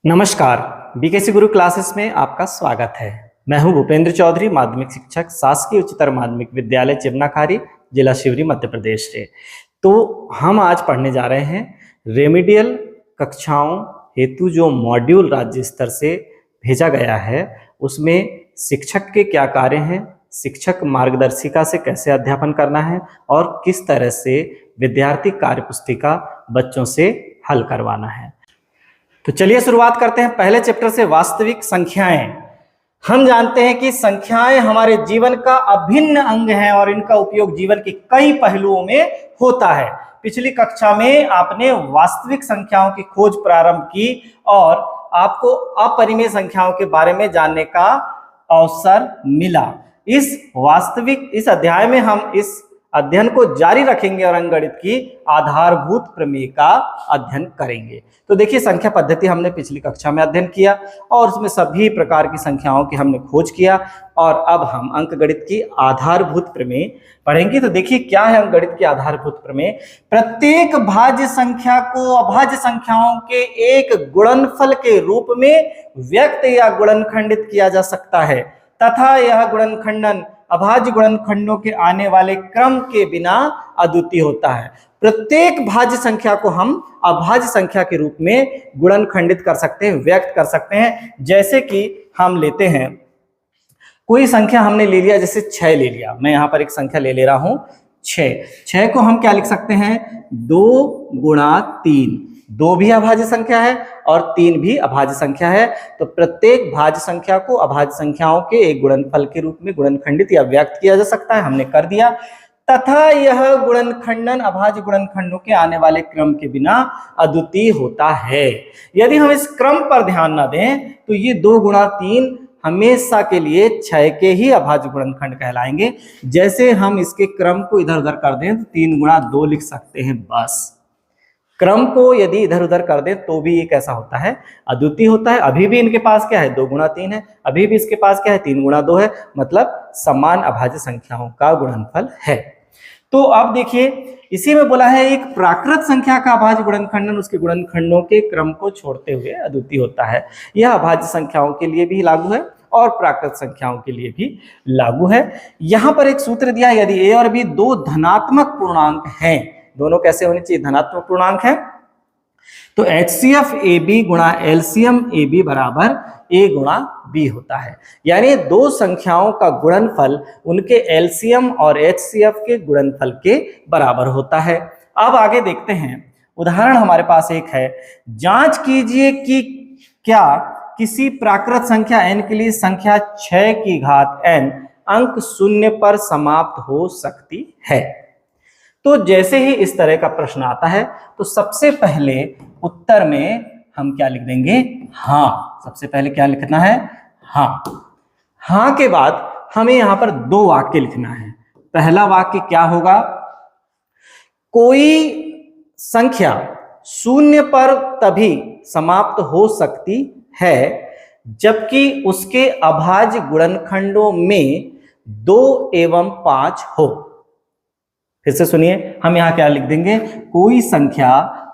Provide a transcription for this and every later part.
नमस्कार। बीकेसी गुरु क्लासेस में आपका स्वागत है। मैं हूं भूपेंद्र चौधरी, माध्यमिक शिक्षक, शासकीय उच्चतर माध्यमिक विद्यालय चिवनाखारी, जिला शिवरी, मध्य प्रदेश से। तो हम आज पढ़ने जा रहे हैं रेमेडियल कक्षाओं हेतु जो मॉड्यूल राज्य स्तर से भेजा गया है, उसमें शिक्षक के क्या कार्य हैं, शिक्षक मार्गदर्शिका से कैसे अध्यापन करना है और किस तरह से विद्यार्थी कार्य पुस्तिका बच्चों से हल करवाना है। तो चलिए शुरुआत करते हैं पहले चैप्टर से, वास्तविक संख्याएं। हम जानते हैं कि संख्याएं हमारे जीवन का अभिन्न अंग हैं और इनका उपयोग जीवन के कई पहलुओं में होता है। पिछली कक्षा में आपने वास्तविक संख्याओं की खोज प्रारंभ की और आपको अपरिमेय संख्याओं के बारे में जानने का अवसर मिला। इस अध्याय में हम इस अध्ययन को जारी रखेंगे और अंकगणित की आधारभूत प्रमेय का अध्ययन करेंगे। तो देखिए, संख्या पद्धति हमने पिछली कक्षा में अध्ययन किया और उसमें सभी प्रकार की संख्याओं की हमने खोज किया और अब हम अंकगणित की आधारभूत प्रमेय पढ़ेंगे। तो देखिए, क्या है अंकगणित की आधारभूत प्रमेय। प्रत्येक भाज्य संख्या को अभाज्य संख्याओं के एक गुणनफल के रूप में व्यक्त या गुणनखंडित किया जा सकता है तथा यह गुणनखंडन अभाज्य गुणनखंडों के आने वाले क्रम के बिना अद्वितीय होता है। प्रत्येक भाज्य संख्या को हम अभाज्य संख्या के रूप में गुणनखंडित कर सकते हैं, व्यक्त कर सकते हैं। जैसे कि हम लेते हैं कोई संख्या, हमने ले लिया, जैसे 6 ले लिया। मैं यहाँ पर एक संख्या ले रहा हूं 6 को हम क्या लिख सकते हैं, 2 गुणा 3। 2 भी अभाज्य संख्या है और 3 भी अभाज्य संख्या है। तो प्रत्येक भाज्य संख्या को अभाज्य संख्याओं के एक गुणनफल के रूप में गुणनखंडित या व्यक्त किया जा सकता है, हमने कर दिया। तथा यह गुणनखंडन अभाज्य गुणनखंडों के आने वाले क्रम के बिना अद्वितीय होता है। यदि हम इस क्रम पर ध्यान न दें तो ये 2 गुणा 3 हमेशा के लिए 6 के ही अभाज्य गुणनखंड कहलाएंगे। जैसे हम इसके क्रम को इधर उधर कर दें तो 3 गुणा 2 लिख सकते हैं, बस। क्रम को यदि इधर उधर कर दें तो भी ये कैसा होता है, अद्वितीय होता है। अभी भी इनके पास क्या है, 2 गुणा 3 है। अभी भी इसके पास क्या है, 3 गुणा 2 है। मतलब समान अभाज्य संख्याओं का गुणनफल है। तो अब देखिए, इसी में बोला है एक प्राकृत संख्या का अभाज्य गुणनखंडन उसके गुणनखंडों के क्रम को छोड़ते हुए अद्वितीय होता है। यह अभाज्य संख्याओं के लिए भी लागू है और प्राकृत संख्याओं के लिए भी लागू है। यहां पर एक सूत्र दिया, यदि a और b 2 धनात्मक पूर्णांक हैं, दोनों कैसे होने चाहिए, धनात्मक पूर्णांक है, तो HCF AB गुणा LCM AB बराबर a गुणा b होता है। यानी दो संख्याओं का गुणनफल उनके LCM और HCF के गुणनफल के बराबर होता है। अब आगे देखते हैं, उदाहरण हमारे पास एक है, जांच कीजिए कि क्या किसी प्राकृत संख्या n के लिए संख्या 6 की घात n अंक 0 पर समाप्त हो सकती है। तो जैसे ही इस तरह का प्रश्न आता है तो सबसे पहले उत्तर में हम क्या लिख देंगे, हाँ। सबसे पहले क्या लिखना है, हाँ। हाँ के बाद हमें यहां पर 2 वाक्य लिखना है। पहला वाक्य क्या होगा, कोई संख्या 0 पर तभी समाप्त हो सकती है जबकि उसके अभाज्य गुणनखंडों में 2 एवं 5 हो। फिर से सुनिए, हम यहां क्या लिख देंगे, कोई संख्या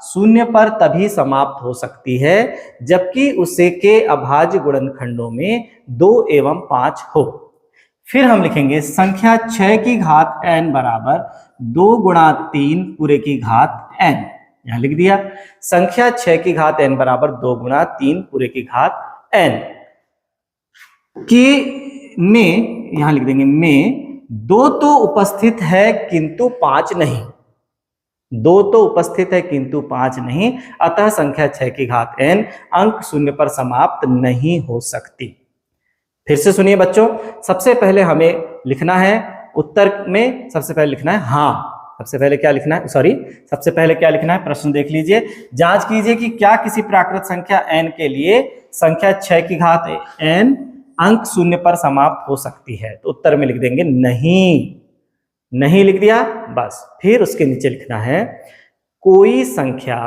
0 पर तभी समाप्त हो सकती है जबकि उसे के अभाज्य गुणनखंडों में 2 एवं 5 हो। फिर हम लिखेंगे संख्या 6 की घात n बराबर 2 गुणा 3 पूरे की घात n। यहां लिख दिया, संख्या 6 की घात n बराबर 2 गुणा 3 पूरे की घात n की में, यहां लिख देंगे में 2 तो उपस्थित है किंतु 5 नहीं। 2 तो उपस्थित है किंतु 5 नहीं, अतः संख्या 6 की घात n अंक 0 पर समाप्त नहीं हो सकती। फिर से सुनिए बच्चों, सबसे पहले हमें लिखना है, उत्तर में सबसे पहले लिखना है हाँ। सबसे पहले क्या लिखना है, सबसे पहले क्या लिखना है, प्रश्न देख लीजिए। जांच कीजिए कि क्या किसी प्राकृत संख्या n के लिए संख्या 6 की घात n अंक 0 पर समाप्त हो सकती है। तो उत्तर में लिख देंगे नहीं। नहीं लिख दिया, बस। फिर उसके नीचे लिखना है, कोई संख्या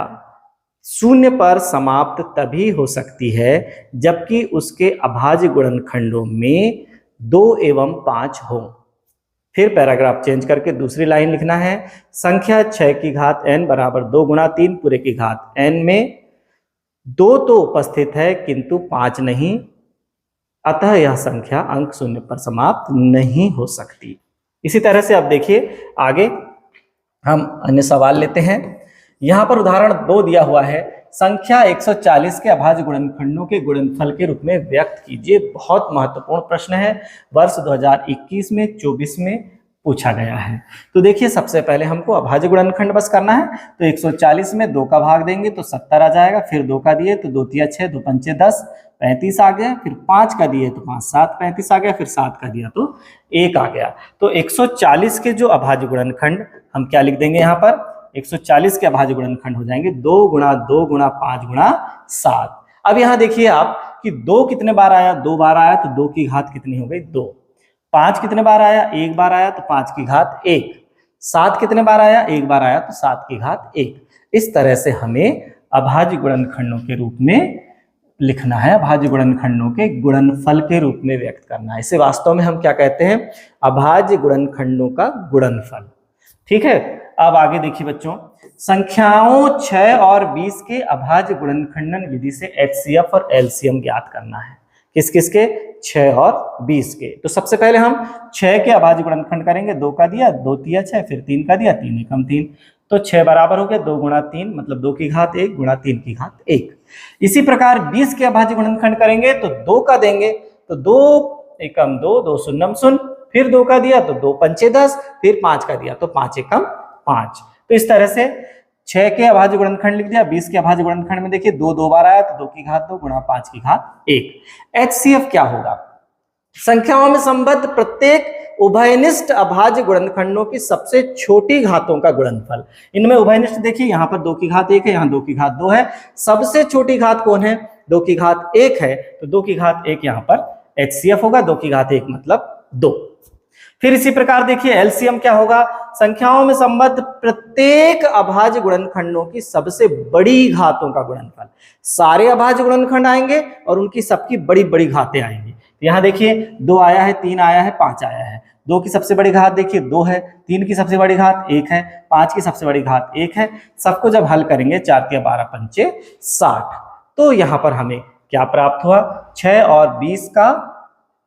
0 पर समाप्त तभी हो सकती है जबकि उसके अभाज्य गुणनखंडों में 2 एवं 5 हो। फिर पैराग्राफ चेंज करके दूसरी लाइन लिखना है, संख्या 6 की घात n बराबर 2 गुणा 3 पूरे की घात n में 2 तो उपस्थित है किंतु 5 नहीं, अतः यह संख्या अंक शून्य पर समाप्त नहीं हो सकती। इसी तरह से अब देखिए आगे हम अन्य सवाल लेते हैं। यहाँ पर उदाहरण 2 दिया हुआ है, संख्या 140 के अभाज्य गुणनखंडों के गुणनफल के रूप में व्यक्त कीजिए। बहुत महत्वपूर्ण प्रश्न है, वर्ष 2021 में 24 में पूछा गया है। तो देखिए सबसे पहले हमको अभाज्य गुणनखंड बस करना है, तो 140 में 2 का भाग देंगे तो 70 आ जाएगा, फिर 2 का दिए तो 2 तिया 6, 2 पंचे 10, 35 आ गया, फिर 5 का दिए तो 5 7 35 आ गया, फिर 7 का दिया तो 1 आ गया। तो 140 के जो अभाज्य गुणनखंड हम क्या लिख देंगे यहाँ पर, 140 के अभाज्य गुणनखंड हो जाएंगे 2 गुणा 2 गुणा 5 गुणा 7। अब यहाँ देखिए आप कि 2 कितने बार आया, 2 बार आया, तो 2 की घात कितनी हो गई 2। 5 कितने बार आया, 1 बार आया, तो 5 की घात 1। 7 कितने बार आया, 1 बार आया, तो 7 की घात 1। इस तरह से हमें अभाज्य गुणनखंडों के रूप में लिखना है, अभाज्य गुणनखंडों के गुणनफल के रूप में व्यक्त करना है। इसे वास्तव में हम क्या कहते हैं, अभाज्य गुणनखंडों का गुणनफल। ठीक है, अब आगे देखिए बच्चों, संख्याओं 6 और 20 के अभाज्य गुणनखंडन विधि से HCF और LCM ज्ञात करना है। किस किस के, 6 और 20 के। तो सबसे पहले हम 6 के अभाज्य गुणनखंड करेंगे, 2 का दिया 2 तिया 6, फिर 3 का दिया 3 एकम 3, तो 6 बराबर हो गया 2 गुणा 3 मतलब 2 की घात 1 गुणा 3 की घात 1। इसी प्रकार 20 के अभाज्य गुणनखंड करेंगे तो 2 का देंगे तो 2 एकम 2, 2 शून्यम शून्य, फिर 2 का दिया तो 2 पंचे 10, फिर 5 का दिया तो 5 एकम 5। तो इस तरह से 6 के अभाज्य गुणनखंड लिख दिया। 20 के अभाज्य गुणनखंड में देखिए 2 2 बार आया तो 2 की घात 2 गुणा 5 की घात 1। HCF क्या होगा, संख्याओं में संबद्ध प्रत्येक उभयनिष्ठ अभाज्य गुणनखंडों की सबसे छोटी घातों का गुणनफल। इनमें उभयनिष्ठ देखिए, यहाँ पर 2 की घात 1 है, यहाँ 2 की घात 2 है, सबसे छोटी घात कौन है, 2 की घात 1 है, तो 2 की घात 1 यहाँ पर HCF होगा, 2 की घात 1 मतलब 2। फिर इसी प्रकार देखिए LCM क्या होगा, संख्याओं में संबद्ध प्रत्येक अभाज्य गुणनखंडों की सबसे बड़ी घातों का गुणनफल। सारे अभाज्य गुणनखंड आएंगे और उनकी सबकी बड़ी बड़ी घातें आएंगी। यहाँ देखिए 2 आया है, 3 आया है, 5 आया है, 2 की सबसे बड़ी घात देखिए 2 है, 3 की सबसे बड़ी घात 1 है, 5 की सबसे बड़ी घात 1 है। सबको जब हल करेंगे 4 के 12 पंचे 60, तो यहाँ पर हमें क्या प्राप्त हुआ, 6 और 20 का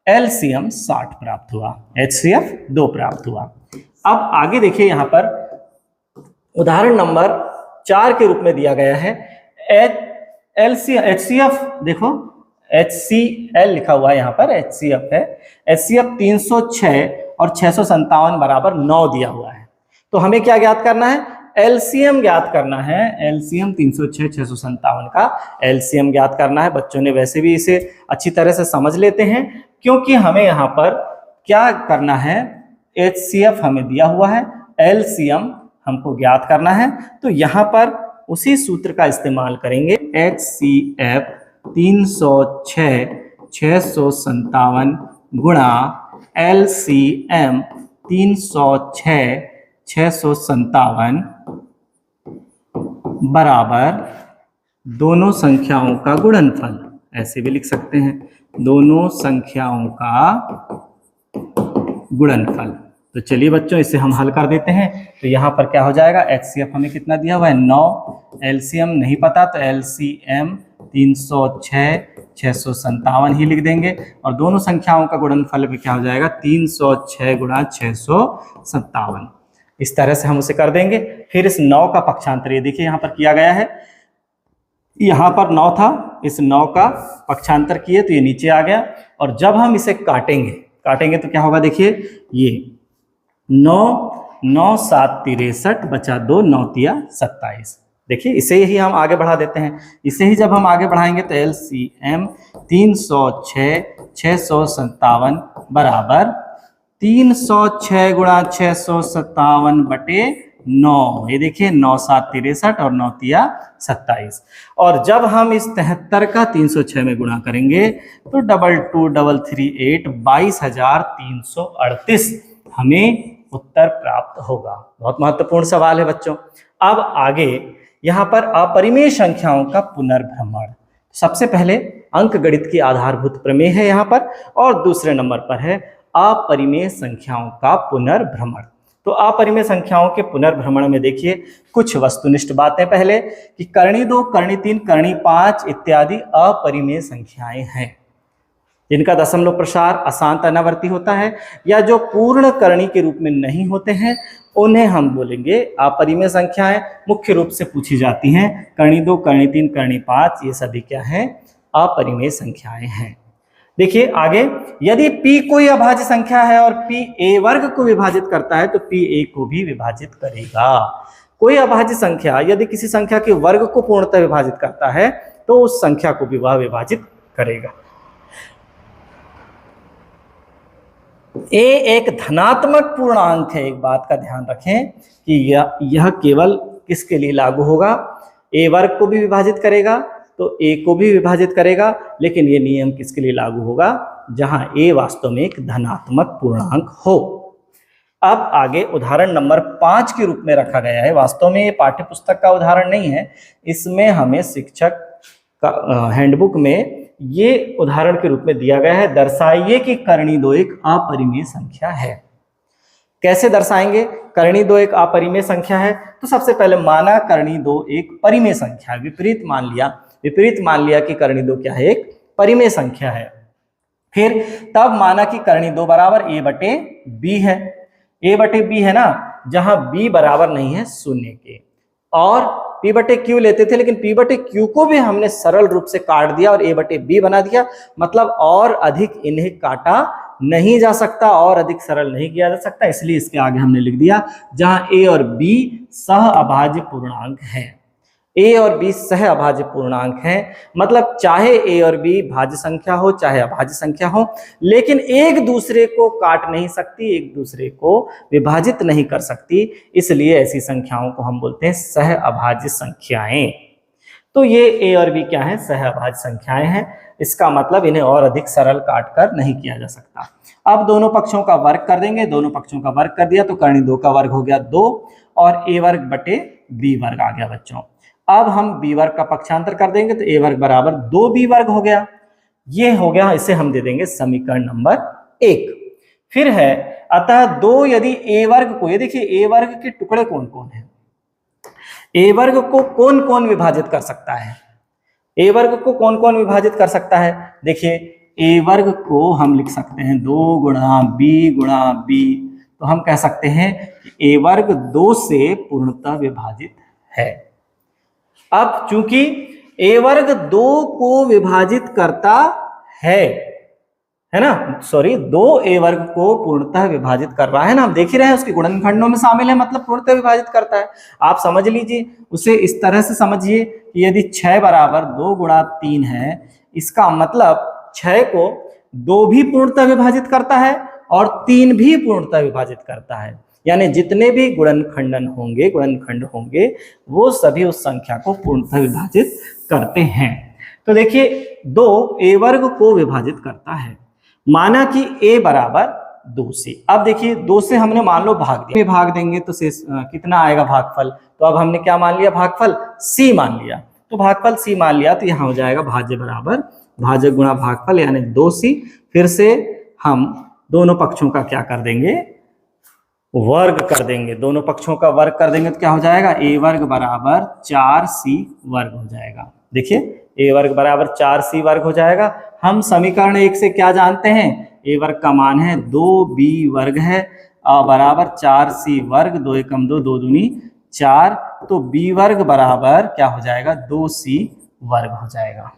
LCM 60 प्राप्त हुआ, HCF 2 प्राप्त हुआ। अब आगे देखिए यहाँ पर उदाहरण नंबर 4 के रूप में दिया गया है, HCF देखो HCL लिखा हुआ है, यहाँ पर HCF है, HCF 306 और 657 बराबर 9 दिया हुआ है। तो हमें क्या ज्ञात करना है, LCM ज्ञात करना है। LCM 306 657 का LCM ज्ञात करना है। बच्चों ने वैसे भी इसे अच्छी तरह से समझ लेते हैं, क्योंकि हमें यहाँ पर क्या करना है, HCF हमें दिया हुआ है, LCM हमको ज्ञात करना है। तो यहाँ पर उसी सूत्र का इस्तेमाल करेंगे, HCF 306 657 गुणा LCM 306 657 बराबर दोनों संख्याओं का गुणनफल। ऐसे भी लिख सकते हैं, दोनों संख्याओं का गुणनफल। तो चलिए बच्चों इसे हम हल कर देते हैं। तो यहाँ पर क्या हो जाएगा, HCF हमें कितना दिया हुआ है 9, LCM नहीं पता तो LCM 306 657 ही लिख देंगे, और दोनों संख्याओं का गुणनफल भी क्या हो जाएगा 306 गुणा 657। इस तरह से हम उसे कर देंगे। फिर इस 9 का पक्षांतर, ये देखिए यहाँ पर किया गया है, यहाँ पर 9 था, इस 9 का पक्षांतर किए तो ये नीचे आ गया, और जब हम इसे काटेंगे तो क्या होगा, देखिए ये 9 9 7 63 बचा 2 9 तिया 27। देखिए इसे ही हम आगे बढ़ा देते हैं। इसे ही जब हम आगे बढ़ाएंगे तो LCM 306 657 बराबर 306 गुणा 657 बटे 9। ये देखिए 9 7 63 और 9 तिया 27। और जब हम इस 73 का 306 में गुणा करेंगे तो 2238 22,338 हमें उत्तर प्राप्त होगा। बहुत महत्वपूर्ण सवाल है बच्चों। अब आगे यहाँ पर अपरिमेय संख्याओं का पुनर्भ्रमण। सबसे पहले अंकगणित की आधारभूत प्रमेय है यहाँ पर, और दूसरे नंबर पर है अपरिमेय संख्याओं का पुनर्भ्रमण। तो अपरिमेय संख्याओं के पुनर्भ्रमण में देखिए कुछ वस्तुनिष्ठ बातें पहले कि करणी 2, करणी 3, करणी 5 इत्यादि अपरिमेय संख्याएं हैं जिनका दशमलव प्रसार अशांत अनावर्ती होता है या जो पूर्ण करणी के रूप में नहीं होते हैं उन्हें हम बोलेंगे अपरिमेय संख्याएं। मुख्य रूप से पूछी जाती हैं करणी 2, करणी 3, करणी 5, ये सभी क्या हैं? अपरिमेय संख्याएं हैं। देखिए आगे, यदि p कोई अभाज्य संख्या है और p a वर्ग को विभाजित करता है तो p a को भी विभाजित करेगा। कोई अभाज्य संख्या यदि किसी संख्या के वर्ग को पूर्णतः विभाजित करता है तो उस संख्या को भी वह विभाजित करेगा। a एक धनात्मक पूर्णांक है। एक बात का ध्यान रखें कि यह केवल किसके लिए लागू होगा? a वर्ग को भी विभाजित करेगा तो a को भी विभाजित करेगा, लेकिन ये नियम किसके लिए लागू होगा? जहां a वास्तव में एक धनात्मक पूर्णांक हो। अब आगे उदाहरण नंबर 5 के रूप में रखा गया है। वास्तव में ये पाठ्य पुस्तक का उदाहरण नहीं है, इसमें हमें शिक्षक का हैंडबुक में ये उदाहरण के रूप में दिया गया है। दर्शाइए कि करणी 2 एक अपरिमेय संख्या है। कैसे दर्शाएंगे? करणी 2 एक अपरिमेय संख्या है तो सबसे पहले माना करणी 2 एक परिमेय संख्या है। विपरीत मान लिया कि करणी 2 क्या है? एक परिमेय संख्या है। फिर तब माना कि करणी 2 बराबर a बटे b है। a बटे b है ना, जहां b बराबर नहीं है 0 के। और p बटे q लेते थे, लेकिन p बटे q को भी हमने सरल रूप से काट दिया और a बटे b बना दिया। मतलब और अधिक इन्हें काटा नहीं जा सकता, और अधिक सरल नहीं किया जा सकता, इसलिए इसके आगे हमने लिख दिया जहां a और b सह अभाज्य पूर्णांक है। a और b सह अभाज्य पूर्णांक हैं, मतलब चाहे a और b भाज्य संख्या हो चाहे अभाज्य संख्या हो, लेकिन एक दूसरे को काट नहीं सकती, एक दूसरे को विभाजित नहीं कर सकती, इसलिए ऐसी संख्याओं को हम बोलते हैं सह अभाज्य संख्याएं। तो ये a और b क्या है? सह अभाज्य संख्याएं हैं। इसका मतलब इन्हें और अधिक सरल काट कर नहीं किया जा सकता। अब दोनों पक्षों का वर्ग कर देंगे। दोनों पक्षों का वर्ग कर दिया तो करणी 2 का वर्ग हो गया 2 और a वर्ग बटे b वर्ग आ गया बच्चों। अब हम b वर्ग का पक्षांतर कर देंगे तो a वर्ग बराबर 2b वर्ग हो गया। ये हो गया, इसे हम दे देंगे समीकरण नंबर 1। फिर है अतः 2 यदि a वर्ग को, ये देखिए a वर्ग के टुकड़े कौन कौन है? a वर्ग को कौन कौन विभाजित कर सकता है? a वर्ग को कौन कौन विभाजित कर सकता है? देखिए a वर्ग को हम लिख सकते हैं 2 गुणा b गुणा b, तो हम कह सकते हैं कि a वर्ग 2 से पूर्णतः विभाजित है। अब चूंकि a वर्ग 2 को विभाजित करता है ना, सॉरी 2a वर्ग को पूर्णतः विभाजित कर रहा है ना, हम देख ही रहे हैं उसके गुणनखंडों में शामिल है, मतलब पूर्णतः विभाजित करता है। आप समझ लीजिए, उसे इस तरह से समझिए कि यदि 6 बराबर 2 गुणा 3 है, इसका मतलब 6 को 2 भी पूर्णतः विभाजित करता है और 3 भी पूर्णतः विभाजित करता है, यानी जितने भी गुणनखंड होंगे वो सभी उस संख्या को पूर्णतः विभाजित करते हैं। तो देखिए 2 a वर्ग को विभाजित करता है। माना कि a बराबर 2 से, अब देखिए 2 से हमने मान लो भाग दिया, भाग देंगे तो शेष कितना आएगा? भागफल। तो अब हमने क्या मान लिया? भागफल c मान लिया। तो भागफल c मान लिया तो यहाँ हो जाएगा भाज्य बराबर भाजक गुणा भागफल, यानी 2c। फिर से हम दोनों पक्षों का क्या कर देंगे? वर्ग कर देंगे। दोनों पक्षों का वर्ग कर देंगे तो क्या हो जाएगा? a वर्ग बराबर 4c वर्ग हो जाएगा। देखिए a वर्ग बराबर 4c वर्ग हो जाएगा। हम समीकरण 1 से क्या जानते हैं? a वर्ग का मान है 2b वर्ग है बराबर 4c वर्ग, 2 एकम 2, 2 दूनी 4, तो b वर्ग बराबर क्या हो जाएगा? 2c वर्ग हो जाएगा।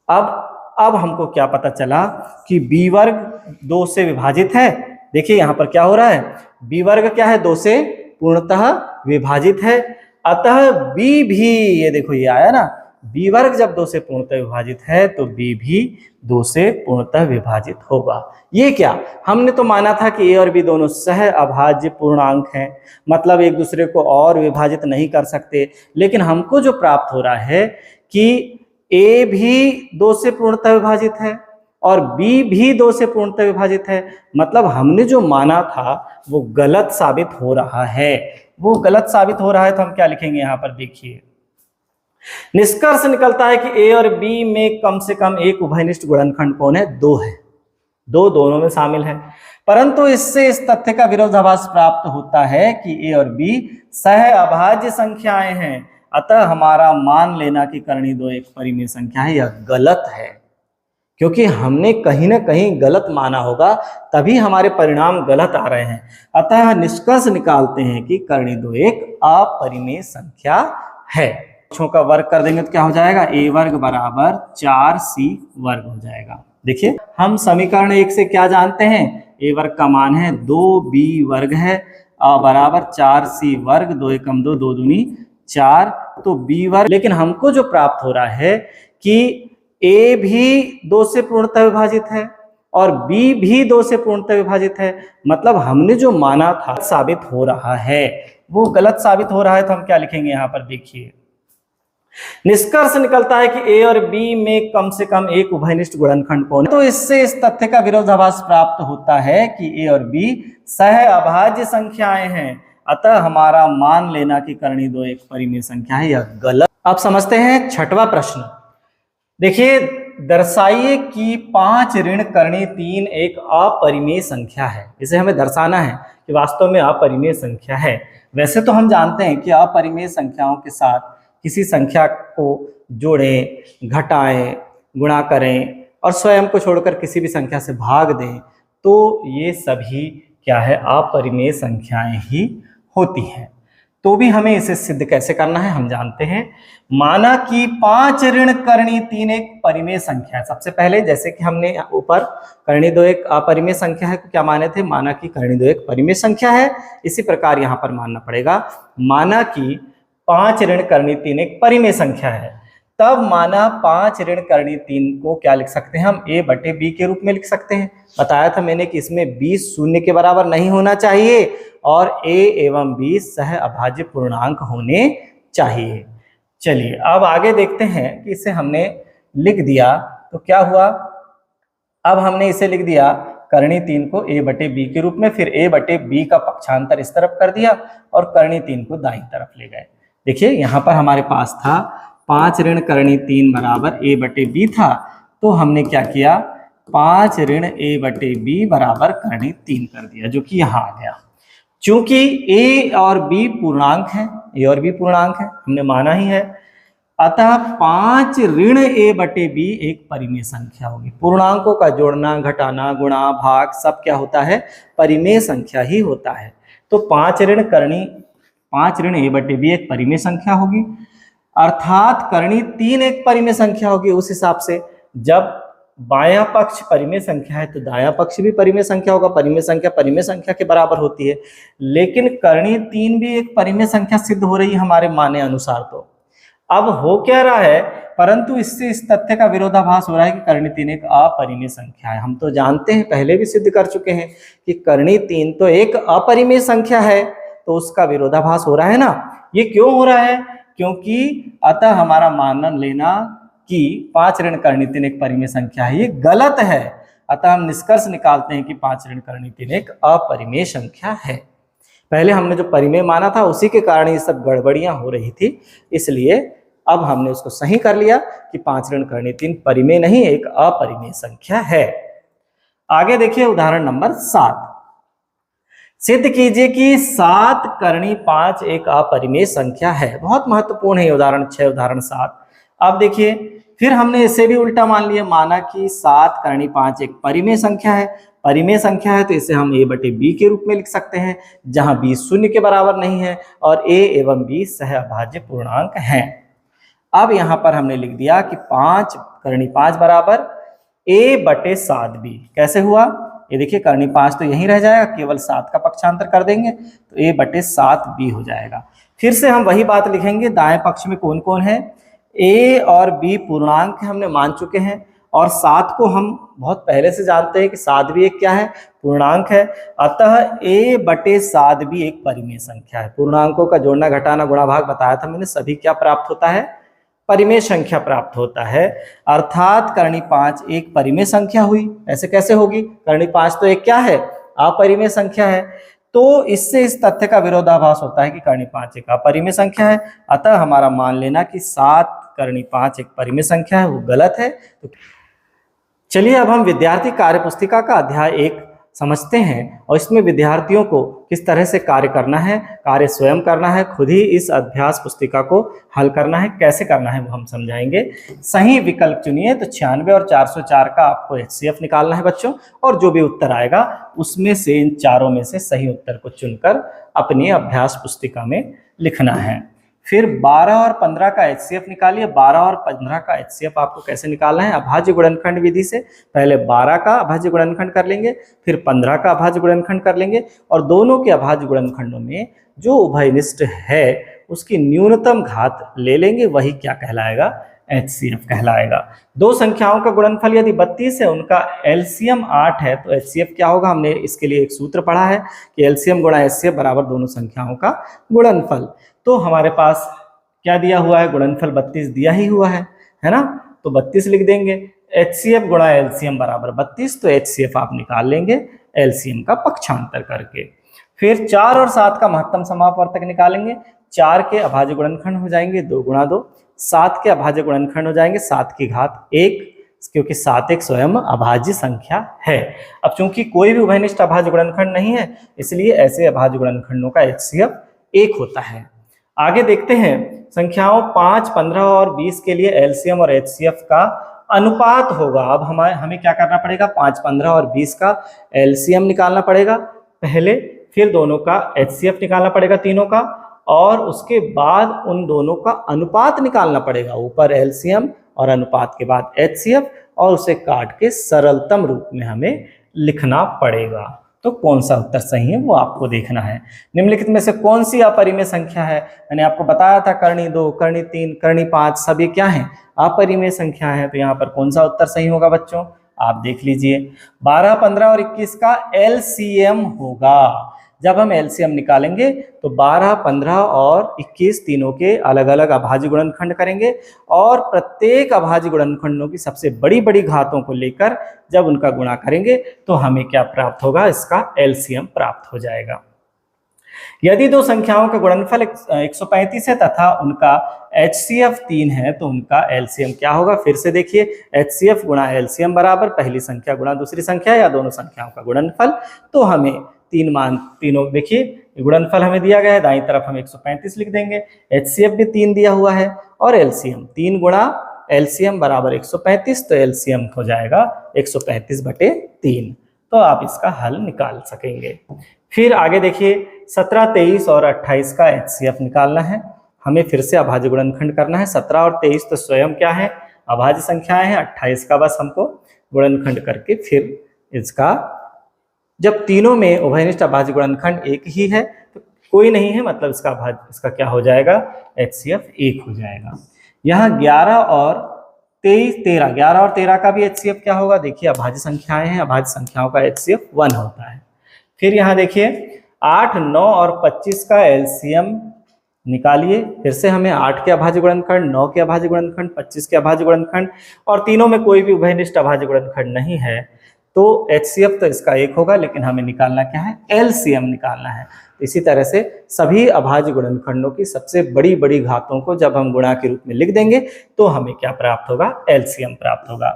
अब हमको क्या पता चला कि b वर्ग 2 से विभाजित है। देखिए यहाँ पर क्या हो रहा है? b वर्ग क्या है? 2 से पूर्णतः विभाजित है, अतः b भी, ये देखो ये आया ना, b वर्ग जब 2 से पूर्णतः विभाजित है तो b भी 2 से पूर्णतः विभाजित होगा। ये क्या? हमने तो माना था कि a और b दोनों सह अभाज्य पूर्णांक हैं, मतलब एक दूसरे को और विभाजित नहीं कर सकते, लेकिन हमको जो प्राप्त हो रहा है कि a भी 2 से पूर्णतः विभाजित है और b भी 2 से पूर्णतः विभाजित है, मतलब हमने जो माना था वो गलत साबित हो रहा है। वो गलत साबित हो रहा है तो हम क्या लिखेंगे यहाँ पर? देखिए निष्कर्ष निकलता है कि a और b में कम से कम एक उभयनिष्ठ गुणनखंड कौन है? 2 है। दो दोनों में शामिल है। परंतु इससे इस तथ्य का विरोधाभास प्राप्त होता है कि ए और बी सह अभाज्य संख्याएं हैं, अतः हमारा मान लेना कि करणी दो एक परिमेय संख्या है यह गलत है। क्योंकि हमने कहीं ना कहीं गलत माना होगा, तभी हमारे परिणाम गलत आ रहे हैं। अतः निष्कर्ष निकालते हैं कि करणी दो एक अपरिमेय संख्या है। पक्षों का वर्ग कर देंगे तो क्या हो जाएगा, a वर्ग बराबर 4c वर्ग हो जाएगा। देखिए हम समीकरण 1 से क्या जानते हैं, a वर्ग का मान है 2b वर्ग है बराबर 4c वर्ग, 2 एकम 2, 2 दूनी 4, तो b वर्ग। लेकिन हमको जो प्राप्त हो रहा है कि a भी 2 से पूर्णतः विभाजित है और b भी 2 से पूर्णतः विभाजित है, मतलब हमने जो माना था साबित हो रहा है, वो गलत साबित हो रहा है। तो हम क्या लिखेंगे यहाँ पर, देखिए निष्कर्ष निकलता है कि a और b में कम से कम एक उभयनिष्ठ गुणनखंड कौन है। तो इससे इस तथ्य का विरोधाभास प्राप्त होता है कि a और b सह अभाज्य संख्याएं हैं, अतः हमारा मान लेना कि करणी दो एक परिमेय संख्या है यह गलत। अब समझते हैं छठवां प्रश्न। देखिए दर्शाइए कि 5 ऋण करणी 3 एक अपरिमेय संख्या है। इसे हमें दर्शाना है कि वास्तव में अपरिमेय संख्या है। वैसे तो हम जानते हैं कि अपरिमेय संख्याओं के साथ किसी संख्या को जोड़ें, घटाएं, गुणा करें और स्वयं को छोड़कर किसी भी संख्या से भाग दें, तो ये सभी क्या है, अपरिमेय संख्याएं ही होती हैं। तो भी हमें इसे सिद्ध कैसे करना है हम जानते हैं। माना कि 5 ऋण करणी 3 एक परिमेय संख्या है। सबसे पहले जैसे कि हमने ऊपर करणी दो एक अपरिमेय संख्या है को क्या माने थे, माना कि करणी दो एक परिमेय संख्या है, इसी प्रकार यहाँ पर मानना पड़ेगा। माना कि 5 ऋण करणी 3 एक परिमेय संख्या है, तब माना 5 ऋण करणी 3 को क्या लिख सकते हैं हम, a बटे b के रूप में लिख सकते हैं। बताया था मैंने कि इसमें b शून्य के बराबर नहीं होना चाहिए और a एवं b सह अभाज्य पूर्णांक होने चाहिए। चलिए अब आगे देखते हैं कि इसे हमने लिख दिया तो क्या हुआ। अब हमने इसे लिख दिया करणी 3 को a बटे b के रूप में, फिर a बटे b का पक्षांतर इस तरफ कर दिया और करणी 3 को दाईं तरफ ले गए। देखिए यहाँ पर हमारे पास था 5 ऋण करणी 3 बराबर a बटे b था, तो हमने क्या किया, 5 ऋण a बटे b बराबर करणी 3 कर दिया, जो कि यहाँ आ गया। चूंकि a और b पूर्णांक है, a और b पूर्णांक है, हमने माना ही है, अतः 5 ऋण a बटे b एक परिमेय संख्या होगी। पूर्णांकों का जोड़ना, घटाना, गुणा, भाग सब क्या होता है, परिमेय संख्या ही होता है। तो 5 ऋण a बटे b एक परिमेय संख्या होगी, अर्थात करणी 3 एक परिमेय संख्या होगी। उस हिसाब से जब बायां पक्ष परिमेय संख्या है तो दायां पक्ष भी परिमेय संख्या होगा। परिमेय संख्या के बराबर होती है, लेकिन करणी 3 भी एक परिमेय संख्या सिद्ध हो रही है हमारे माने अनुसार। तो अब हो क्या रहा है, परंतु इससे इस तथ्य का विरोधाभास हो रहा है कि करणी 3 एक अपरिमेय संख्या है। हम तो जानते हैं, पहले भी सिद्ध कर चुके हैं कि करणी 3 तो एक अपरिमेय संख्या है, तो उसका विरोधाभास हो रहा है ना। ये क्यों हो रहा है, क्योंकि अतः हमारा मान लेना कि 5 ऋण करणी 3 एक परिमेय संख्या है, ये गलत है। अतः हम निष्कर्ष निकालते हैं कि 5 ऋण करणी 3 एक अपरिमेय संख्या है। पहले हमने जो परिमेय माना था उसी के कारण ये सब गड़बड़ियां हो रही थी, इसलिए अब हमने उसको सही कर लिया कि 5 ऋण करणी 3 परिमेय नहीं एक अपरिमेय संख्या है। आगे देखिए उदाहरण नंबर 7। सिद्ध कीजिए कि 7 करणी 5 एक अपरिमेय संख्या है। बहुत महत्वपूर्ण है उदाहरण 6, उदाहरण 7। अब देखिए फिर हमने इसे भी उल्टा मान लिया, माना कि 7 करणी 5 एक परिमेय संख्या है। परिमेय संख्या है तो इसे हम a बटे b के रूप में लिख सकते हैं, जहां b शून्य के बराबर नहीं है और a एवं b सह अभाज्य पूर्णांक हैं। अब यहाँ पर हमने लिख दिया कि 5 करणी 5 बराबर a बटे 7b। कैसे हुआ, ये देखिए करणी 5 तो यहीं रह जाएगा, केवल 7 का पक्षांतर कर देंगे तो a बटे 7b हो जाएगा। फिर से हम वही बात लिखेंगे, दाएं पक्ष में कौन कौन है, a और b पूर्णांक हमने मान चुके हैं और 7 को हम बहुत पहले से जानते हैं कि 7 भी एक क्या है, पूर्णांक है। अतः a बटे 7 भी एक परिमेय संख्या है। पूर्णांकों का जोड़ना, घटाना, गुणा, भाग बताया था मैंने, सभी क्या प्राप्त होता है, परिमेय संख्या प्राप्त होता है। अर्थात करणी 5 एक परिमेय संख्या हुई। ऐसे कैसे होगी, करणी 5 तो एक क्या है, अपरिमेय संख्या है। तो इससे इस तथ्य का विरोधाभास होता है कि करणी 5 एक अपरिमेय संख्या है, अतः हमारा मान लेना कि 7 करणी 5 एक परिमेय संख्या है वो गलत है। चलिए अब हम विद्यार्थी कार्य पुस्तिका का अध्याय 1 समझते हैं और इसमें विद्यार्थियों को किस तरह से कार्य करना है, कार्य स्वयं करना है, खुद ही इस अभ्यास पुस्तिका को हल करना है, कैसे करना है वो हम समझाएंगे। सही विकल्प चुनिए। तो 96 और 404 का आपको HCF निकालना है बच्चों, और जो भी उत्तर आएगा उसमें से इन चारों में से सही उत्तर को चुनकर अपनी अभ्यास पुस्तिका में लिखना है। फिर 12 और 15 का HCF निकालिए। 12 और 15 का HCF आपको कैसे निकालना है? अभाज्य गुणनखंड विधि से। पहले 12 का अभाज्य गुणनखंड कर लेंगे, फिर 15 का अभाज्य गुणनखंड कर लेंगे, और दोनों के अभाज्य गुणनखंडों में जो उभयनिष्ठ है उसकी न्यूनतम घात ले लेंगे, वही क्या कहलाएगा? HCF कहलाएगा। दो संख्याओं का गुणनफल यदि 32 है, उनका LCM 8 है, तो HCF क्या होगा? हमने इसके लिए एक सूत्र पढ़ा है कि LCM गुणा HCF बराबर दोनों संख्याओं का गुणनफल। तो हमारे पास क्या दिया हुआ है? गुणनफल 32 दिया ही हुआ है ना? तो 32 लिख देंगे। HCF गुणा LCM बराबर 32, तो HCF आप निकाल लेंगे LCM का पक्षांतर करके। फिर 4 और 7 का महत्तम समापवर्तक निकालेंगे। 4 के अभाज्य गुणनखंड हो जाएंगे 2 गुणा 2, 7 के अभाज्य गुणनखंड हो जाएंगे 7 की घात 1, क्योंकि 7 एक स्वयं अभाज्य संख्या है। अब चूंकि कोई भी उभयनिष्ठ अभाज्य गुणनखंड नहीं है, इसलिए ऐसे अभाज्य गुणनखंडों का HCF 1 होता है। आगे देखते हैं संख्याओं 5, 15 और 20 के लिए LCM और HCF का अनुपात होगा। अब हमें क्या करना पड़ेगा? 5, 15 और 20 का LCM निकालना पड़ेगा पहले, फिर दोनों का HCF निकालना पड़ेगा तीनों का, और उसके बाद उन दोनों का अनुपात निकालना पड़ेगा। ऊपर LCM और अनुपात के बाद HCF, और उसे काट के सरलतम रूप में हमें लिखना पड़ेगा। तो कौन सा उत्तर सही है वो आपको देखना है। निम्नलिखित में से कौन सी अपरिमेय संख्या है? मैंने आपको बताया था कर्णी 2, कर्णी 3, कर्णी 5 सभी क्या हैं? अपरिमेय संख्या है। तो यहाँ पर कौन सा उत्तर सही होगा बच्चों? आप देख लीजिए। 12, 15 और 21 का LCM होगा। जब हम LCM निकालेंगे तो 12, 15 और 21 तीनों के अलग अलग अभाज्य गुणनखंड करेंगे, और प्रत्येक अभाज्य गुणनखंडों की सबसे बड़ी बड़ी घातों को लेकर जब उनका गुणा करेंगे तो हमें क्या प्राप्त होगा? इसका LCM प्राप्त हो जाएगा। यदि दो संख्याओं का गुणनफल 135 है तथा उनका HCF 3 है, तो उनका LCM क्या होगा? फिर से देखिए, HCF गुणा LCM बराबर पहली संख्या गुणा दूसरी संख्या या दोनों संख्याओं का गुणनफल। तो हमें तीनों देखिए गुणनफल हमें दिया गया है, दाईं तरफ हम 135 लिख देंगे, HCF भी 3 दिया हुआ है, और LCM 3 गुणा LCM बराबर 135, तो LCM हो जाएगा 135/3। तो आप इसका हल निकाल सकेंगे। फिर आगे देखिए 17, 23 और 28 का HCF निकालना है। हमें फिर से अभाज्य गुणनखंड करना है। 17 और 23 तो स्वयं क्या है? अभाज्य संख्याएं हैं। 28 का बस हमको गुणनखंड करके फिर इसका, जब तीनों में उभयनिष्ठ अभाज्य गुणनखंड एक ही है तो कोई नहीं है, मतलब इसका क्या हो जाएगा? HCF 1 हो जाएगा। यहाँ 11 और 13 का भी HCF क्या होगा? देखिए अभाज्य संख्याएं हैं, अभाज्य संख्याओं का HCF 1 होता है। फिर यहाँ देखिए 8, 9 और 25 का LCM निकालिए। फिर से हमें 8 के अभाज्य गुणनखंड, 9 के अभाज्य गुणनखंड, 25 के अभाज्य गुणनखंड, और तीनों में कोई भी उभयनिष्ठ अभाज्य गुणनखंड नहीं है, तो HCF तो इसका 1 होगा, लेकिन हमें निकालना क्या है? LCM निकालना है। इसी तरह से सभी अभाज्य गुणनखंडों की सबसे बड़ी बड़ी घातों को जब हम गुणा के रूप में लिख देंगे तो हमें क्या प्राप्त होगा? LCM प्राप्त होगा।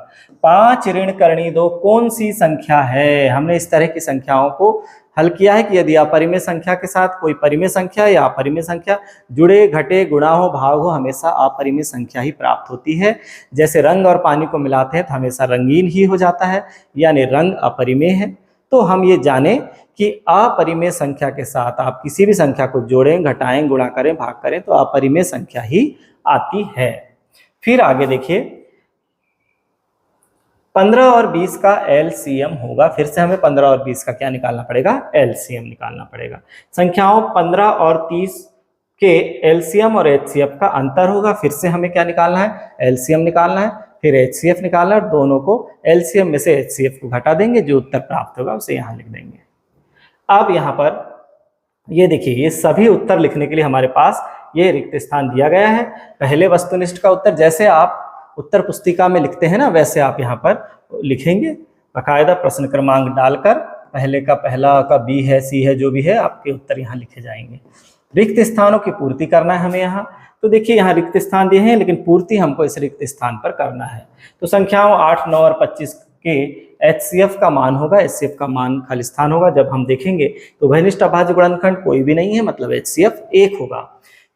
5 ऋण कर्णी 2 कौन सी संख्या है? हमने इस तरह की संख्याओं को हल किया है कि यदि अपरिमेय संख्या के साथ कोई परिमेय संख्या या अपरिमेय संख्या जुड़े, घटे, गुणा हो, भाग हो, हमेशा अपरिमेय संख्या ही प्राप्त होती है। जैसे रंग और पानी को मिलाते हैं तो हमेशा रंगीन ही हो जाता है, यानी रंग अपरिमेय है। तो हम ये जाने कि अपरिमेय संख्या के साथ आप किसी भी संख्या को जोड़ें, घटाएं, गुणा करें, भाग करें तो अपरिमेय संख्या ही आती है। फिर आगे देखिए 15 और 20 का LCM होगा। फिर से हमें 15 और 20 का क्या निकालना पड़ेगा? LCM निकालना पड़ेगा। संख्याओं 15 और 30 के LCM और HCF का अंतर होगा। फिर से हमें क्या निकालना है? LCM निकालना है, फिर HCF निकालना है, और दोनों को LCM में से HCF को घटा देंगे, जो उत्तर प्राप्त होगा उसे यहाँ लिख देंगे। अब यहाँ पर ये देखिए, ये सभी उत्तर लिखने के लिए हमारे पास ये रिक्त स्थान दिया गया है। पहले वस्तुनिष्ठ का उत्तर जैसे आप उत्तर पुस्तिका में लिखते हैं ना, वैसे आप यहाँ पर लिखेंगे, बाकायदा प्रश्न क्रमांक डालकर पहले का B है, C है, जो भी है आपके उत्तर यहाँ लिखे जाएंगे। रिक्त स्थानों की पूर्ति करना है हमें यहाँ। तो देखिए यहाँ रिक्त स्थान दिए हैं, लेकिन पूर्ति हमको इस रिक्त स्थान पर करना है। तो संख्याओं 8, 9 और 25 के HCF का मान होगा, HCF का मान खालिस्तान होगा। जब हम देखेंगे तो उभयनिष्ठ अभाज्य गुणनखंड कोई भी नहीं है, मतलब HCF 1 होगा।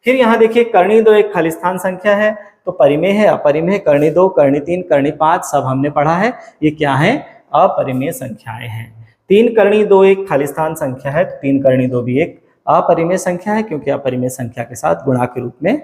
फिर यहाँ देखिए कर्णी 2 एक खालिस्तान संख्या है, तो परिमेय है, अपरिमेय, कर्णी 2, कर्णी 3, कर्णी 5 सब हमने पढ़ा है, ये क्या है, अपरिमेय संख्याएं हैं। 3 कर्णी 2 एक खालिस्तान संख्या है, तो 3 कर्णी 2 भी एक अपरिमेय संख्या है, क्योंकि अपरिमेय संख्या के साथ गुणा के रूप में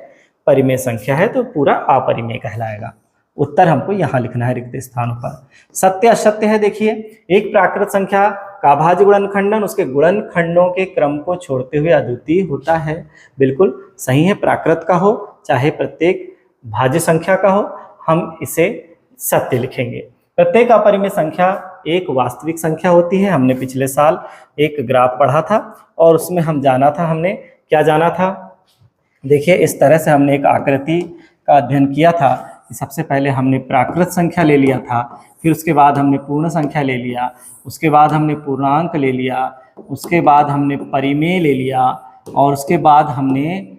परिमेय संख्या है, तो पूरा अपरिमेय कहलाएगा। उत्तर हमको यहाँ लिखना है रिक्त स्थानों पर। सत्य असत्य है, देखिए एक प्राकृत संख्या का अभाज्य गुणनखंडन उसके गुणनखंडों के क्रम को छोड़ते हुए अद्वितीय होता है। बिल्कुल सही है, प्राकृत का हो चाहे प्रत्येक भाज्य संख्या का हो, हम इसे सत्य लिखेंगे। प्रत्येक अपरिमेय संख्या एक वास्तविक संख्या होती है। हमने पिछले साल एक ग्राफ पढ़ा था और उसमें हम जाना था, हमने क्या जाना था, देखिए इस तरह से हमने एक आकृति का अध्ययन किया था कि सबसे पहले हमने प्राकृत संख्या ले लिया था, फिर उसके बाद हमने पूर्ण संख्या ले लिया, उसके बाद हमने पूर्णांक ले लिया, उसके बाद हमने परिमेय ले लिया, और उसके बाद हमने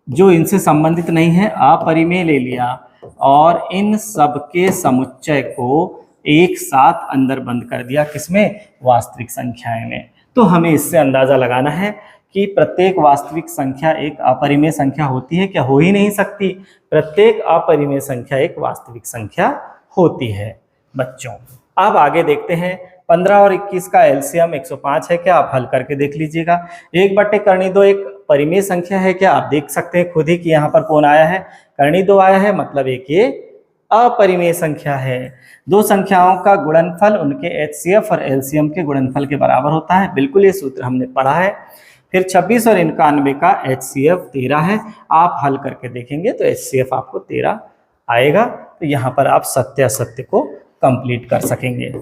जो इनसे संबंधित नहीं है अपरिमेय ले लिया, और इन सब के समुच्चय को एक साथ अंदर बंद कर दिया, किसमें, वास्तविक संख्याएं में। तो हमें इससे अंदाजा लगाना है कि प्रत्येक वास्तविक संख्या एक अपरिमेय संख्या होती है क्या, हो ही नहीं सकती। प्रत्येक अपरिमेय संख्या एक वास्तविक संख्या होती है बच्चों। अब आगे देखते हैं 15 और 21 का एलसीएम 105 है क्या, आप हल करके देख लीजिएगा। 1 कर्णी 2 एक परिमेय संख्या है क्या, आप देख सकते हैं खुद ही कि यहाँ पर कौन आया है, कर्णी 2 आया है, मतलब एक ये अपरिमेय संख्या है। दो संख्याओं का गुणनफल उनके HCF और LCM के गुणनफल के बराबर होता है, बिल्कुल ये सूत्र हमने पढ़ा है। फिर 26 और 91 का HCF 13 है, आप हल करके देखेंगे तो HCF आपको 13 आएगा। तो यहाँ पर आप सत्य असत्य को कंप्लीट कर सकेंगे।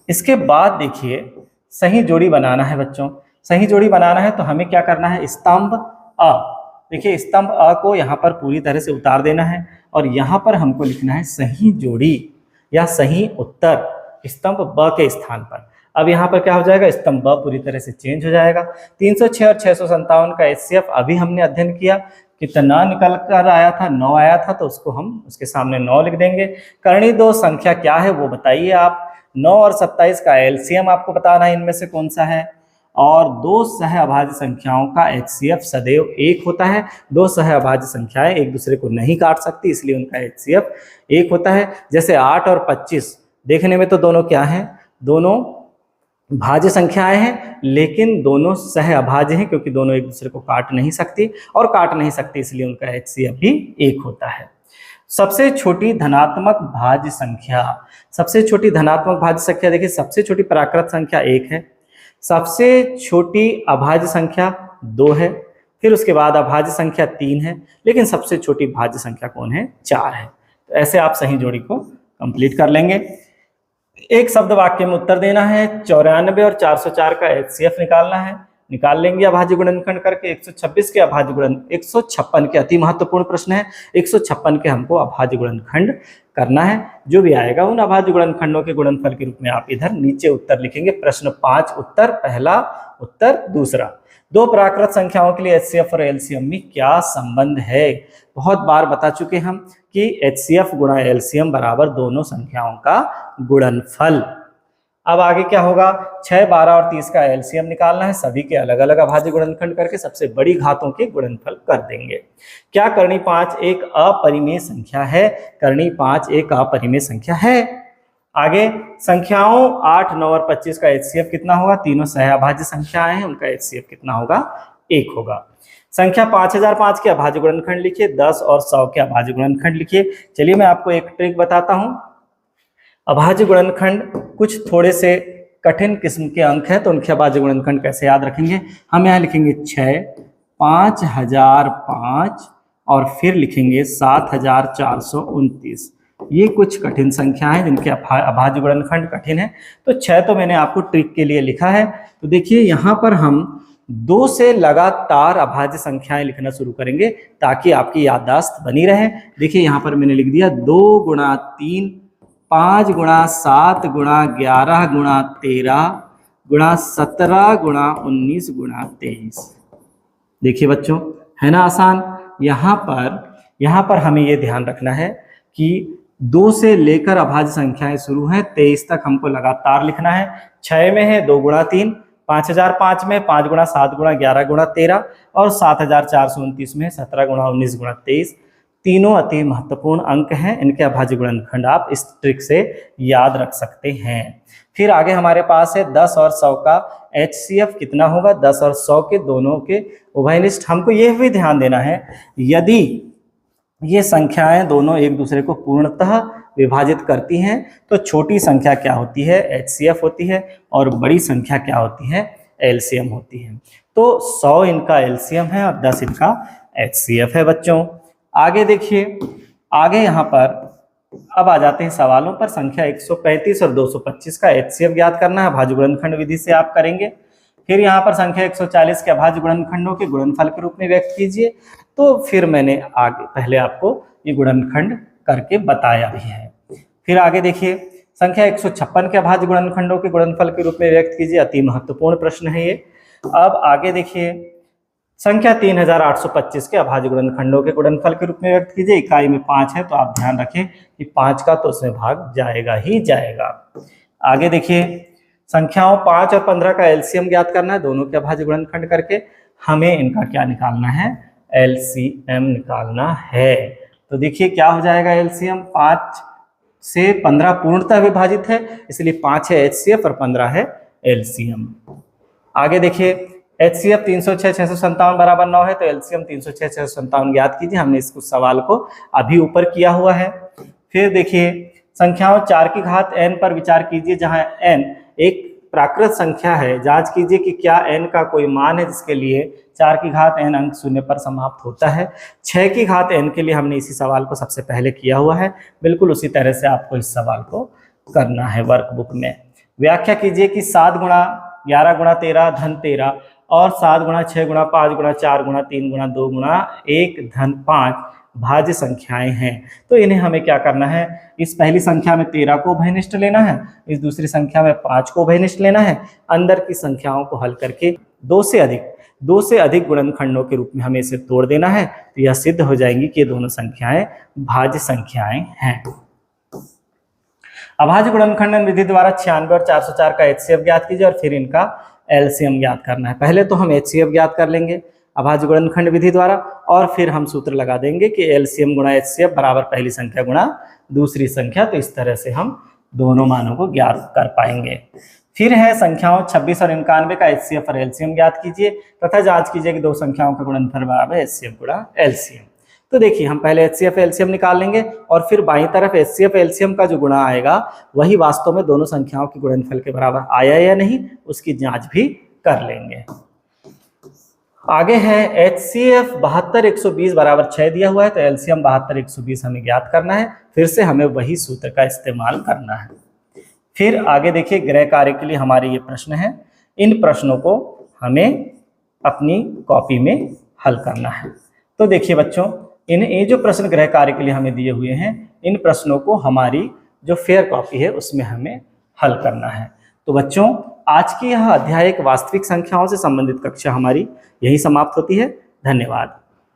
इसके बाद देखिए सही जोड़ी बनाना है बच्चों। सही जोड़ी बनाना है तो हमें क्या करना है, स्तंभ अ, देखिए स्तंभ अ को यहाँ पर पूरी तरह से उतार देना है और यहाँ पर हमको लिखना है सही जोड़ी या सही उत्तर स्तंभ ब के स्थान पर। अब यहाँ पर क्या हो जाएगा, स्तंभ ब पूरी तरह से चेंज हो जाएगा। 306 और 657 का HCF अभी हमने अध्ययन किया, कितना निकल कर आया था, 9 आया था, तो उसको हम उसके सामने 9 लिख देंगे। कर्णी 2 संख्या क्या है वो बताइए आप। 9 और 27 का LCM आपको बताना है इनमें से कौन सा है। और दो सह अभाज्य संख्याओं का HCF सदैव 1 होता है। दो सह अभाज्य संख्याएं एक दूसरे को नहीं काट सकती, इसलिए उनका HCF 1 होता है। जैसे 8 और 25 देखने में तो दोनों क्या हैं, दोनों भाज्य संख्याएं हैं, लेकिन दोनों सह अभाज्य हैं क्योंकि दोनों एक दूसरे को काट नहीं सकती, और काट नहीं सकती इसलिए उनका HCF भी 1 होता है। सबसे छोटी धनात्मक भाज्य संख्या, सबसे छोटी धनात्मक भाज्य संख्या देखिए, सबसे छोटी प्राकृत संख्या 1 है, सबसे छोटी अभाज्य संख्या 2 है, फिर उसके बाद अभाज्य संख्या 3 है, लेकिन सबसे छोटी भाज्य संख्या कौन है, 4 है। तो ऐसे आप सही जोड़ी को कंप्लीट कर लेंगे। एक शब्द वाक्य में उत्तर देना है। 94 और 404 का HCF निकालना है, निकाल लेंगे अभाज्य गुणनखंड करके। 126 के अभाज्य गुणन 156 के अति महत्वपूर्ण प्रश्न है, 156 के हमको अभाज्य गुणनखंड करना है। जो भी आएगा उन अभाज्य गुणनखंडों के गुणनफल के रूप में आप इधर नीचे उत्तर लिखेंगे। प्रश्न 5 उत्तर, पहला उत्तर दूसरा। दो प्राकृत संख्याओं के लिए HCF और LCM में क्या संबंध है, बहुत बार बता चुके हम कि HCF गुणा LCM बराबर दोनों संख्याओं का गुणनफल। अब आगे क्या होगा, 6, 12 और 30 का LCM निकालना है। सभी के अलग अलग अभाज्य गुणनखंड करके सबसे बड़ी घातों के गुणनफल कर देंगे। क्या कर्णी 5 एक अपरिमेय संख्या है, कर्णी 5 एक अपरिमेय संख्या है। आगे संख्याओं 8, 9 और 25 का HCF कितना होगा, तीनों सह अभाज्य संख्याएं हैं, उनका HCF कितना होगा, 1 होगा। संख्या 5005 के अभाज्य गुणनखंड लिखिए, 10 और 100 के अभाज्य गुणनखंड लिखिए। चलिए मैं आपको एक ट्रिक बताता हूं। अभाज्य गुणनखंड कुछ थोड़े से कठिन किस्म के अंक हैं, तो उनके अभाज्य गुणनखंड कैसे याद रखेंगे, हम यहाँ लिखेंगे 6, 5005 और फिर लिखेंगे 7429। ये कुछ कठिन संख्या हैं जिनके अभाज्य गुणनखंड कठिन है, तो 6 तो मैंने आपको ट्रिक के लिए लिखा है। तो देखिए यहाँ पर हम 2 से लगातार अभाज्य संख्याएं लिखना शुरू करेंगे ताकि आपकी याददाश्त बनी रहे। देखिए यहाँ पर मैंने लिख दिया 2 गुणा 3, 5 गुणा 7 गुणा 11 गुणा 13 गुणा 17 गुणा 19 गुणा 23। देखिए बच्चों, है ना आसान। यहाँ पर हमें ये ध्यान रखना है कि 2 से लेकर अभाज्य संख्याएं शुरू हैं, 23 तक हमको लगातार लिखना है। 6 में है 2 गुणा 3, 5005 में 5 गुणा 7 गुणा 11 गुणा 13 और 7429 में 17 गुणा 19 गुणा 23। तीनों अति महत्वपूर्ण अंक हैं, इनके अभाज्य गुणनखंड आप इस ट्रिक से याद रख सकते हैं। फिर आगे हमारे पास है 10 और 100 का HCF कितना होगा। 10 और 100 के दोनों के उभयनिष्ठ। हमको यह भी ध्यान देना है, यदि ये संख्याएं दोनों एक दूसरे को पूर्णतः विभाजित करती हैं तो छोटी संख्या क्या होती है, HCF होती है, और बड़ी संख्या क्या होती है, LCM होती है। तो 100 इनका LCM है और 10 इनका HCF है बच्चों। आगे देखिए, आगे यहाँ पर अब आ जाते हैं सवालों पर। संख्या 135 और 225 का HCF ज्ञात करना है, अभाज्य गुणनखंड विधि से आप करेंगे। फिर यहाँ पर संख्या 140 के अभाज्य गुणनखंडों के गुणनफल के रूप में व्यक्त कीजिए। तो फिर मैंने आगे पहले आपको ये गुणनखंड करके बताया भी है। फिर आगे देखिए, संख्या 156 के अभाज्य गुणनखंडों के गुणनफल के रूप में व्यक्त कीजिए। अति महत्वपूर्ण प्रश्न है ये। अब आगे देखिए, संख्या 3825 के अभाज्य गुणनखंडों के गुणनफल के रूप में व्यक्त कीजिए। इकाई में 5 है तो आप ध्यान रखें कि 5 का तो उसमें भाग जाएगा ही जाएगा। आगे देखिए, संख्याओं 5 और 15 का LCM ज्ञात करना है, दोनों के अभाज्य गुणनखंड करके हमें इनका क्या निकालना है, LCM निकालना है। तो देखिए क्या हो जाएगा LCM, 5 से 15 पूर्णतः विभाजित है, इसलिए 5 है HCF और 15 है LCM। आगे देखिए, HCF 306 657 बराबर 9 है, तो LCM 306 657 ज्ञात कीजिए। हमने इस कुछ सवाल को अभी ऊपर किया हुआ है। फिर देखिए, संख्याओं 4 की घात n पर विचार कीजिए, जहां n एक प्राकृत संख्या है। जांच कीजिए कि क्या n का कोई मान है जिसके लिए 4 की घात n अंक शून्य पर समाप्त होता है। 6 की घात n के लिए हमने इसी सवाल को सबसे पहले किया हुआ है। बिल्कुल उसी तरह से आपको इस सवाल को करना है वर्कबुक में। व्याख्या कीजिए कि 7 गुणा 11 गुणा 13 धन 13 और 7 गुणा 6 गुणा 5 गुणा 4 गुणा 3 गुणा 2 गुणा 1 धन 5 भाज्य संख्याएं हैं। तो इन्हें हमें क्या करना है, इस पहली संख्या में 13 को उभयनिष्ठ लेना है, इस दूसरी संख्या में 5 को उभयनिष्ठ लेना है। अंदर की संख्याओं को हल करके 2 से अधिक गुणनखंडों के रूप में हमें इसे तोड़ देना है। तो यह सिद्ध हो जाएंगी कि ये दोनों संख्याएं भाज्य संख्याएं हैं। अभाज्य गुणनखंडन विधि द्वारा 96 और 404 का HCF ज्ञात कीजिए और फिर इनका LCM ज्ञात करना है। पहले तो हम HCF ज्ञात कर लेंगे अभाज्य गुणनखंड विधि द्वारा, और फिर हम सूत्र लगा देंगे कि LCM गुणा HCF बराबर पहली संख्या गुणा दूसरी संख्या। तो इस तरह से हम दोनों मानों को ज्ञात कर पाएंगे। फिर है संख्याओं 26 और 91 का HCF और LCM ज्ञात कीजिए तथा जांच कीजिए कि दो संख्याओं का गुणनफल बराबर HCF गुणा LCM। तो देखिए, हम पहले HCF LCM निकाल लेंगे और फिर बाईं तरफ HCF LCM का जो गुणा आएगा वही वास्तव में दोनों संख्याओं के गुणनफल के बराबर आया या नहीं, उसकी जांच भी कर लेंगे। आगे है HCF 72 120 बराबर 6 दिया हुआ है, तो LCM 72 120 हमें ज्ञात करना है। फिर से हमें वही सूत्र का इस्तेमाल करना है। फिर आगे देखिए, गृह कार्य के लिए हमारे ये प्रश्न है। इन प्रश्नों को हमें अपनी कॉपी में हल करना है। तो देखिए बच्चों, ये जो प्रश्न गृह कार्य के लिए हमें दिए हुए हैं, इन प्रश्नों को हमारी जो फेयर कॉपी है उसमें हमें हल करना है। तो बच्चों, आज की यह अध्याय एक वास्तविक संख्याओं से संबंधित कक्षा हमारी यही समाप्त होती है। धन्यवाद।